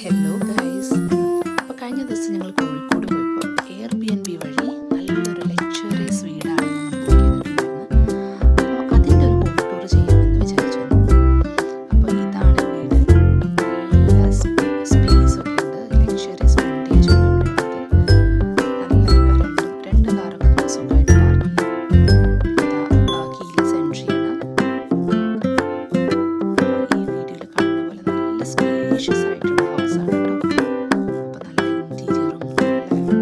Hello guys, അപ്പോൾ കഴിഞ്ഞ ദിവസം ഞങ്ങൾ കോഴിക്കോട് പോയപ്പോൾ എയർബിഎൻബി വഴി നല്ലൊരു ലക്ഷറിയസ് വീടാണ് ഞങ്ങൾ ബുക്ക് ചെയ്തിട്ടുണ്ടായിരുന്നത്. അപ്പോൾ അതിൻ്റെ ഒരു ഹോം ടൂർ ചെയ്യാമെന്ന് വിചാരിച്ചു. അപ്പോൾ ഇതാണ് വീട്. നല്ല സ്പേസ് ഒക്കെ ഉണ്ട്, ലക്ഷറിയസ് ഫ്രണ്ടേജ് ആണ് ഇവിടെ ഉള്ളത്. നല്ല രണ്ട് കാറൊക്കെ നമുക്ക് സുഖമായിട്ട് പാർക്ക് ചെയ്യാം. കീലെസ് എൻട്രിയാണ്. ഈ വീഡിയോയിൽ കാണുന്ന പോലെ നല്ല സ്പേഷ്യസ് ആയിട്ടുള്ള ഹൗസാണ് കേട്ടോ. അപ്പോൾ നല്ല ഇൻറ്റീരിയറും നല്ല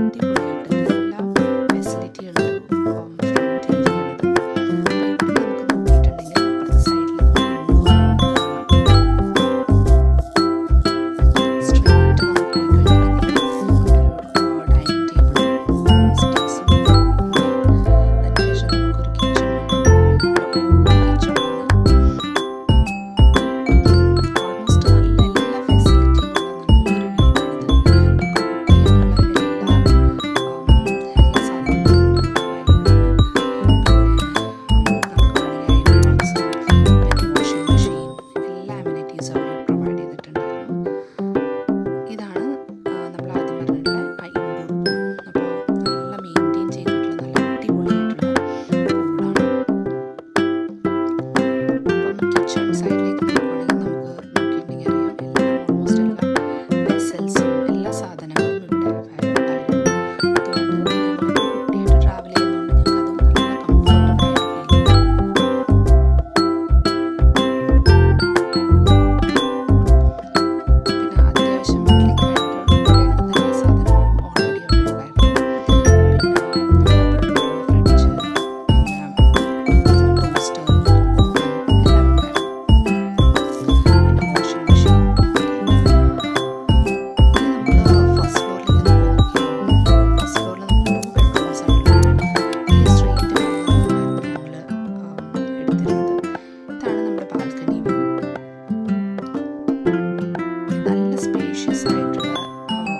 അടിപൊളിയായിട്ട് എല്ലാ ഫെസിലിറ്റികളും ഫ്രണ്ട് ഏരിയയാണിത്. അപ്പോൾ ഇവിടെ നമുക്ക് നോക്കിയിട്ടുണ്ടെങ്കിൽ അപ്പുറത്തെ സൈഡിൽ സ്ട്രെയിറ്റ് നമുക്ക് പോയി കഴിഞ്ഞിട്ടുണ്ടെങ്കിൽ ഒരു ഡൈനിങ് ടേബിളും സ്പേസും അതിനുശേഷം നമുക്കൊരു കിച്ചൺ ഓൾമോസ്റ്റ് നല്ല എല്ലാ ഫെസിലിറ്റിയും ഉള്ള നല്ലൊരു വീടാണിത്. നമുക്ക് കുക്ക് ചെയ്യാനുള്ള എല്ലാ സാധനങ്ങളും നമുക്ക് വേണമെങ്കിൽ അയൺ ബോക്സും പിന്നെ വാഷിംഗ് മെഷീൻ എല്ലാ അമ്യൂണിറ്റീസും അവർ പ്രൊവൈഡ് ചെയ്തിട്ടുണ്ടായിരുന്നു. ഇതാണ് നമ്മൾ ആദ്യം പറഞ്ഞിട്ടുള്ള ആ ഇൻഡോർ പൂൾ. അപ്പോൾ നല്ല മെയിൻറ്റെയിൻ ചെയ്തിട്ടുള്ള നല്ല അടിപൊളിയായിട്ടുള്ള പൂളാണ്. അപ്പം കിച്ചൺ സൈഡിലേക്ക് നോക്കുകയാണെങ്കിൽ നമുക്ക് നോക്കിയിട്ടുണ്ടെങ്കിൽ അറിയാം, എല്ലാം ഓൾമോസ്റ്റ് എല്ലാ വെസൽസും എല്ലാ സാധനങ്ങളും ഇവിടെ അവൈലബിൾ ആയിരുന്നു. അതുകൊണ്ട് ഞങ്ങൾ കുട്ടിയായിട്ട് ട്രാവൽ ചെയ്യുന്നതുകൊണ്ട് ഞങ്ങൾക്ക് അത് നല്ല കംഫർട്ടബിൾ ആയിട്ട് ഫീൽ ചെയ്തു. പിന്നെ അത്യാവശ്യം വീട്ടിലേക്ക് വേണ്ട എല്ലാ സാധനങ്ങളും ഓൾറെഡി അവൈലബിൾ ആയിരുന്നു. പിന്നെ ഫ്രിഡ്ജ്, ടോസ്റ്റർ എല്ലാം ഉണ്ടായിരുന്നു. പിന്നെ വാഷിംഗ് മെഷീൻ. ഇനി നമുക്ക് ഫസ്റ്റ് ഫ്ലോറിലേക്ക് നോക്കിയാൽ ഫസ്റ്റ് ഫ്ലോറിൽ നമുക്ക് 2 ബെഡ്റൂംസ് ആണുള്ളത്. ഈ സ്ട്രെയിറ്റ് വന്നായിരുന്നു ഞങ്ങൾ എടുത്തിരുന്നത്. ഇതാണ് നമ്മുടെ ബാൽക്കണി വ്യൂ. നല്ല സ്പേഷ്യസ് ആയിട്ടുള്ള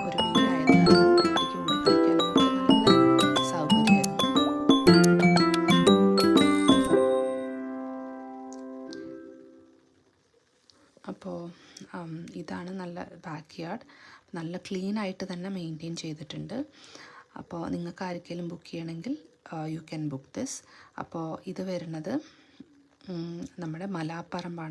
ഒരു വീടായത് കാരണം കുട്ടിക്ക് ഓടിക്കളിക്കാനും ഒക്കെ നല്ല സൗകര്യമായിരുന്നു. അപ്പോൾ ഇതാണ് നല്ല ബാക്ക് യാർഡ്. നല്ല ക്ലീൻ ആയിട്ട് തന്നെ മെയിൻറ്റെയിൻ ചെയ്തിട്ടുണ്ട്. അപ്പോൾ നിങ്ങൾക്ക് ആർക്കെങ്കിലും ബുക്ക് ചെയ്യണമെങ്കിൽ യു ക്യാൻ ബുക്ക് ദിസ്. അപ്പോൾ ഇത് വരുന്നത് നമ്മുടെ മലാപ്പറമ്പാണ്.